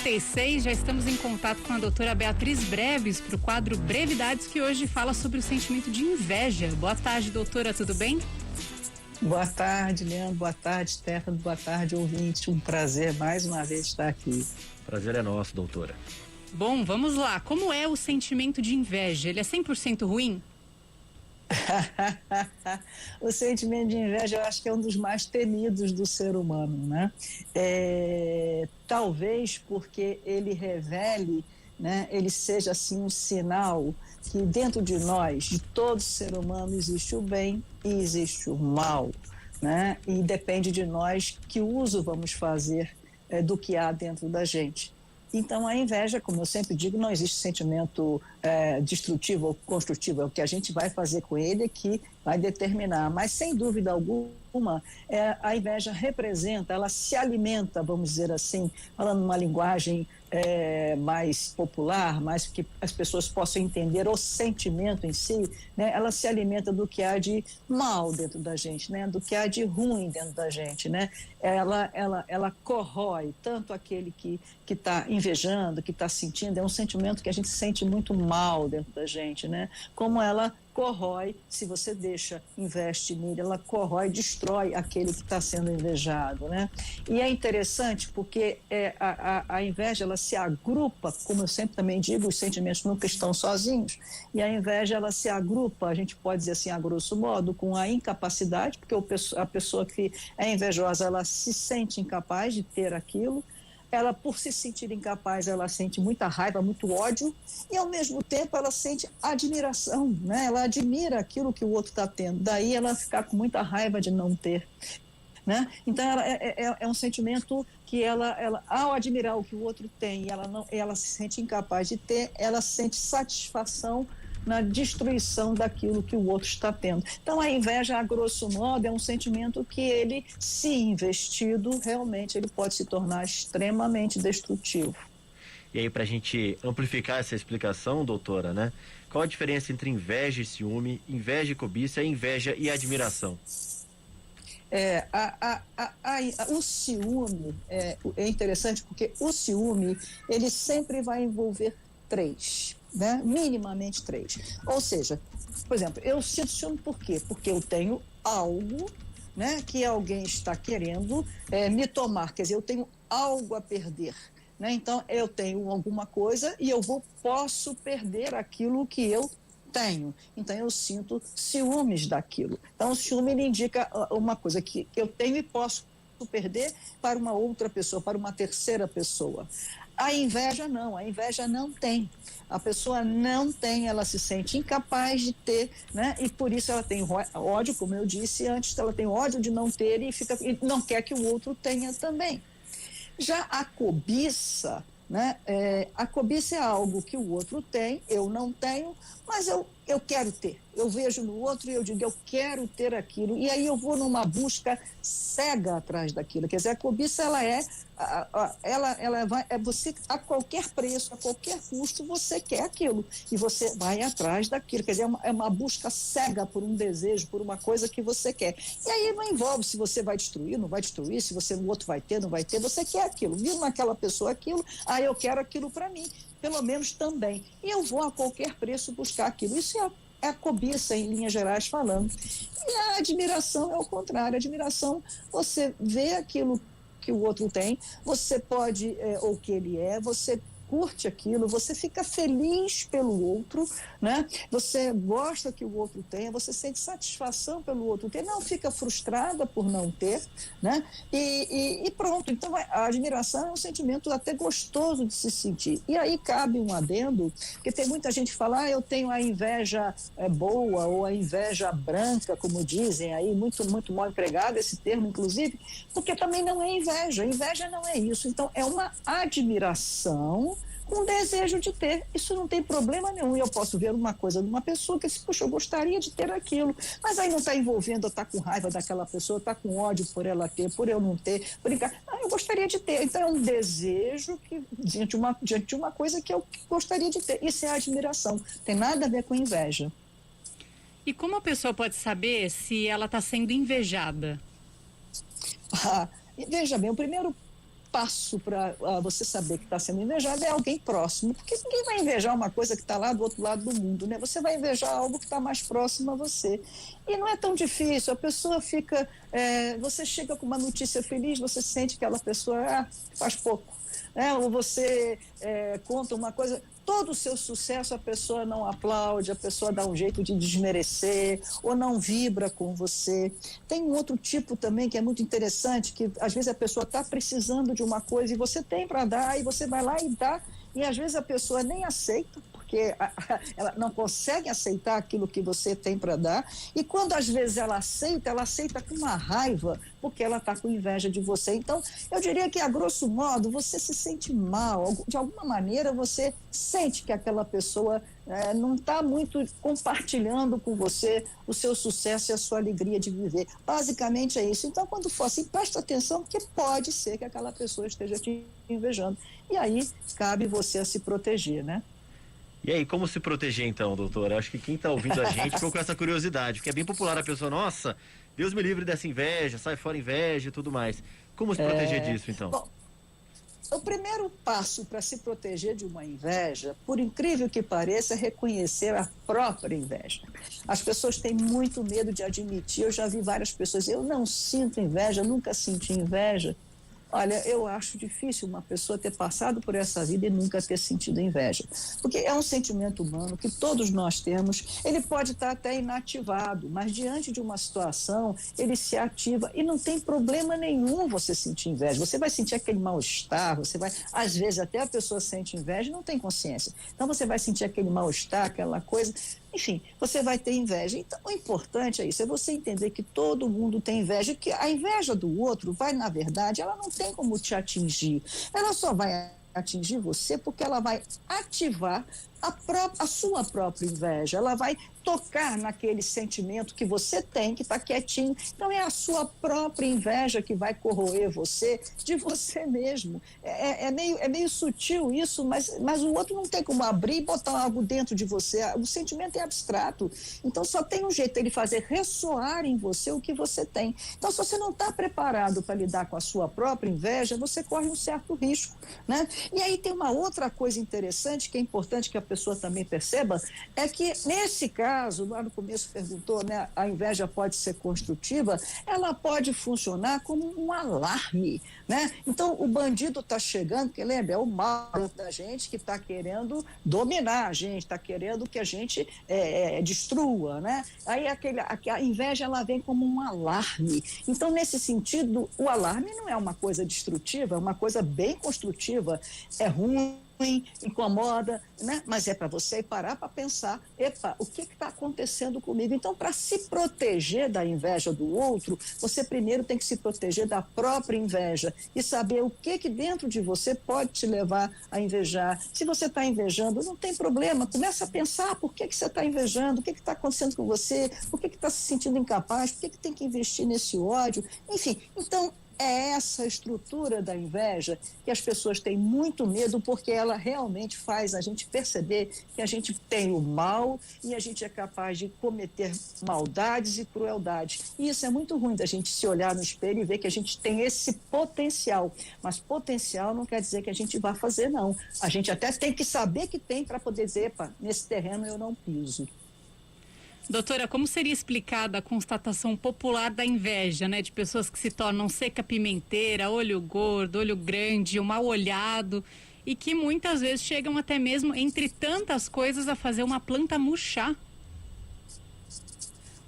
8h36, já estamos em contato com a doutora Beatriz Breves para o quadro Brevidades, que hoje fala sobre o sentimento de inveja. Boa tarde, doutora, tudo bem? Boa tarde, Leandro. Boa tarde, Stefano. Boa tarde, ouvinte. Um prazer mais uma vez estar aqui. Prazer é nosso, doutora. Bom, vamos lá. Como é o sentimento de inveja? Ele é 100% ruim? O sentimento de inveja eu acho que é um dos mais temidos do ser humano, né? Talvez porque ele revele, né, ele seja assim um sinal que dentro de nós, de todo ser humano, existe o bem e existe o mal, né? E depende de nós que uso vamos fazer do que há dentro da gente. Então, a inveja, como eu sempre digo, não existe sentimento destrutivo ou construtivo. É o que a gente vai fazer com ele que vai determinar. Mas, sem dúvida alguma, a inveja representa, ela se alimenta, vamos dizer assim, falando uma linguagem mais popular, mais que as pessoas possam entender o sentimento em si, né? Ela se alimenta do que há de mal dentro da gente, né? Do que há de ruim dentro da gente, né? Ela corrói tanto aquele que está invejando, que está sentindo, é um sentimento que a gente sente muito mal dentro da gente, né? Como ela corrói, se você investe nele, ela corrói, destrói aquele que está sendo invejado, né? E é interessante porque a inveja, ela se agrupa, como eu sempre também digo, os sentimentos nunca estão sozinhos, e a inveja, ela se agrupa, a gente pode dizer assim, a grosso modo, com a incapacidade, porque a pessoa que é invejosa, ela se sente incapaz de ter aquilo. Ela, por se sentir incapaz, ela sente muita raiva, muito ódio, e ao mesmo tempo ela sente admiração, né? Ela admira aquilo que o outro está tendo, daí ela ficar com muita raiva de não ter, né? Então é um sentimento que ela, ao admirar o que o outro tem, ela se sente incapaz de ter, ela sente satisfação na destruição daquilo que o outro está tendo. Então, a inveja, a grosso modo, é um sentimento que ele, se investido, realmente ele pode se tornar extremamente destrutivo. E aí, para a gente amplificar essa explicação, doutora, né? Qual a diferença entre inveja e ciúme, inveja e cobiça, inveja e admiração? O ciúme é interessante porque o ciúme, ele sempre vai envolver três, né? Minimamente três. Ou seja, por exemplo, eu sinto ciúme por quê? Porque eu tenho algo, né, que alguém está querendo me tomar, quer dizer, eu tenho algo a perder, né? Então, eu tenho alguma coisa e posso perder aquilo que eu tenho. Então, eu sinto ciúmes daquilo. Então, o ciúme, ele indica uma coisa que eu tenho e posso perder para uma outra pessoa, para uma terceira pessoa. A inveja não tem. A pessoa não tem, ela se sente incapaz de ter, né? E por isso ela tem ódio, como eu disse antes, ela tem ódio de não ter e não quer que o outro tenha também. Já a cobiça, né? A cobiça é algo que o outro tem, eu não tenho, mas eu quero ter. Eu vejo no outro e eu digo, eu quero ter aquilo. E aí eu vou numa busca cega atrás daquilo. Quer dizer, a cobiça, ela vai, você, a qualquer preço, a qualquer custo, você quer aquilo. E você vai atrás daquilo. Quer dizer, é uma busca cega por um desejo, por uma coisa que você quer. E aí não envolve se você vai destruir, não vai destruir, se o outro vai ter, não vai ter. Você quer aquilo. Viu naquela pessoa aquilo, eu quero aquilo para mim. Pelo menos também. E eu vou a qualquer preço buscar aquilo. Isso é a cobiça, em linhas gerais falando. E a admiração é o contrário. A admiração, você vê aquilo que o outro tem, você pode, ou que ele você curte aquilo, você fica feliz pelo outro, né? Você gosta que o outro tenha, você sente satisfação pelo outro ter, não fica frustrada por não ter, né? E pronto. Então, a admiração é um sentimento até gostoso de se sentir. E aí cabe um adendo, porque tem muita gente que fala, eu tenho a inveja boa, ou a inveja branca, como dizem aí, muito, muito mal empregado esse termo, inclusive, porque também não é inveja. Inveja não é isso. Então, é uma admiração com desejo de ter. Isso não tem problema nenhum. Eu posso ver uma coisa de uma pessoa que, puxa, eu gostaria de ter aquilo, mas aí não está envolvendo, está com raiva daquela pessoa, está com ódio por ela ter, por eu não ter, eu gostaria de ter. Então é um desejo que, diante de uma coisa que eu gostaria de ter. Isso é admiração. Tem nada a ver com inveja. E como a pessoa pode saber se ela está sendo invejada? Veja bem, o primeiro passo para você saber que está sendo invejado é alguém próximo, porque ninguém vai invejar uma coisa que está lá do outro lado do mundo, né? Você vai invejar algo que está mais próximo a você. E não é tão difícil, a pessoa fica, você chega com uma notícia feliz, você sente que aquela pessoa faz pouco. Ou você conta uma coisa, todo o seu sucesso a pessoa não aplaude, a pessoa dá um jeito de desmerecer ou não vibra com você. Tem um outro tipo também que é muito interessante, que às vezes a pessoa está precisando de uma coisa e você tem para dar, e você vai lá e dá, e às vezes a pessoa nem aceita, porque ela não consegue aceitar aquilo que você tem para dar, e quando às vezes ela aceita com uma raiva, porque ela está com inveja de você. Então, eu diria que, a grosso modo, você se sente mal, de alguma maneira você sente que aquela pessoa não está muito compartilhando com você o seu sucesso e a sua alegria de viver. Basicamente é isso. Então, quando for assim, presta atenção, porque pode ser que aquela pessoa esteja te invejando. E aí, cabe você a se proteger, né? E aí, como se proteger então, doutora? Acho que quem está ouvindo a gente ficou com essa curiosidade, porque é bem popular a pessoa, nossa, Deus me livre dessa inveja, sai fora inveja e tudo mais. Como se proteger disso, então? Bom, o primeiro passo para se proteger de uma inveja, por incrível que pareça, é reconhecer a própria inveja. As pessoas têm muito medo de admitir, eu já vi várias pessoas, eu não sinto inveja, nunca senti inveja. Olha, eu acho difícil uma pessoa ter passado por essa vida e nunca ter sentido inveja. Porque é um sentimento humano que todos nós temos. Ele pode estar até inativado, mas diante de uma situação, ele se ativa e não tem problema nenhum você sentir inveja. Você vai sentir aquele mal-estar, às vezes até a pessoa sente inveja e não tem consciência. Então você vai sentir aquele mal-estar, aquela coisa. Enfim, você vai ter inveja. Então, o importante é isso, é você entender que todo mundo tem inveja, que a inveja do outro vai, na verdade, ela não tem como te ela só vai atingir você porque ela vai ativar a sua própria inveja, ela vai tocar naquele sentimento que você tem, que está quietinho. Então, é a sua própria inveja que vai corroer você de você mesmo. É meio sutil isso, mas o outro não tem como abrir e botar algo dentro de você. O sentimento é abstrato. Então, só tem um jeito ele fazer ressoar em você o que você tem. Então, se você não está preparado para lidar com a sua própria inveja, você corre um certo risco, né? E aí tem uma outra coisa interessante, que é importante que a pessoa também perceba, é que nesse caso, lá no começo perguntou, né, a inveja pode ser construtiva, ela pode funcionar como um alarme, né? Então, o bandido está chegando, porque lembra, é o mal da gente que está querendo dominar a gente, está querendo que a gente destrua, né? Aí a inveja, ela vem como um alarme. Então, nesse sentido, o alarme não é uma coisa destrutiva, é uma coisa bem construtiva. É ruim, incomoda, né? Mas é para você parar para pensar, epa, o que está acontecendo comigo? Então, para se proteger da inveja do outro, você primeiro tem que se proteger da própria inveja e saber o que dentro de você pode te levar a invejar. Se você está invejando, não tem problema, começa a pensar por que você está invejando, o que está acontecendo com você, por que está se sentindo incapaz, por que tem que investir nesse ódio, enfim. Então, é essa estrutura da inveja que as pessoas têm muito medo, porque ela realmente faz a gente perceber que a gente tem o mal e a gente é capaz de cometer maldades e crueldades. E isso é muito ruim, da gente se olhar no espelho e ver que a gente tem esse potencial. Mas potencial não quer dizer que a gente vá fazer, não. A gente até tem que saber que tem para poder dizer, epa, nesse terreno eu não piso. Doutora, como seria explicada a constatação popular da inveja, né? De pessoas que se tornam seca pimenteira, olho gordo, olho grande, o mal olhado, e que muitas vezes chegam até mesmo, entre tantas coisas, a fazer uma planta murchar.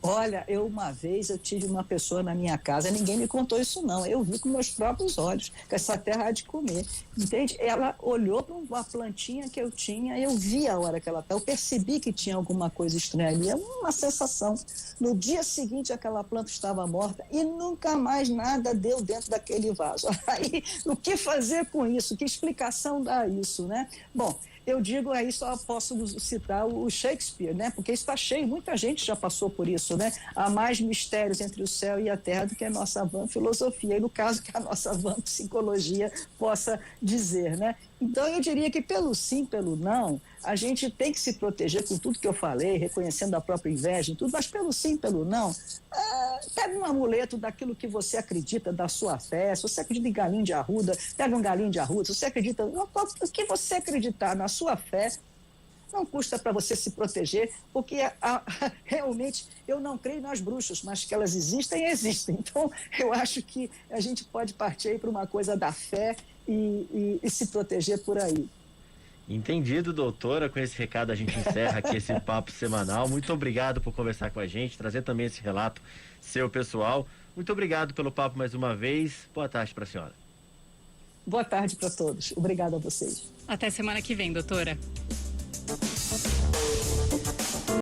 Olha, uma vez eu tive uma pessoa na minha casa, ninguém me contou isso não, eu vi com meus próprios olhos, que essa terra há de comer, entende? Ela olhou para uma plantinha que eu tinha, eu vi a hora que ela estava, eu percebi que tinha alguma coisa estranha ali, é uma sensação. No dia seguinte aquela planta estava morta e nunca mais nada deu dentro daquele vaso. Aí, o que fazer com isso? Que explicação dá isso, né? Bom, eu digo aí, só posso citar o Shakespeare, né? Porque está cheio, muita gente já passou por isso, né? Há mais mistérios entre o céu e a terra do que a nossa vã filosofia, e no caso que a nossa vã psicologia possa dizer, né? Então, eu diria que pelo sim, pelo não, a gente tem que se proteger com tudo que eu falei, reconhecendo a própria inveja e tudo, mas pelo sim, pelo não, Pega um amuleto daquilo que você acredita, da sua fé. Se você acredita em galinho de arruda, pega um galinho de arruda. Se você acredita, o que você acreditar na sua fé, não custa para você se proteger, porque realmente eu não creio nas bruxas, mas que elas existem, existem. Então, eu acho que a gente pode partir aí para uma coisa da fé e se proteger por aí. Entendido, doutora. Com esse recado a gente encerra aqui esse papo semanal. Muito obrigado por conversar com a gente, trazer também esse relato seu pessoal. Muito obrigado pelo papo mais uma vez. Boa tarde para a senhora. Boa tarde para todos. Obrigada a vocês. Até semana que vem, doutora.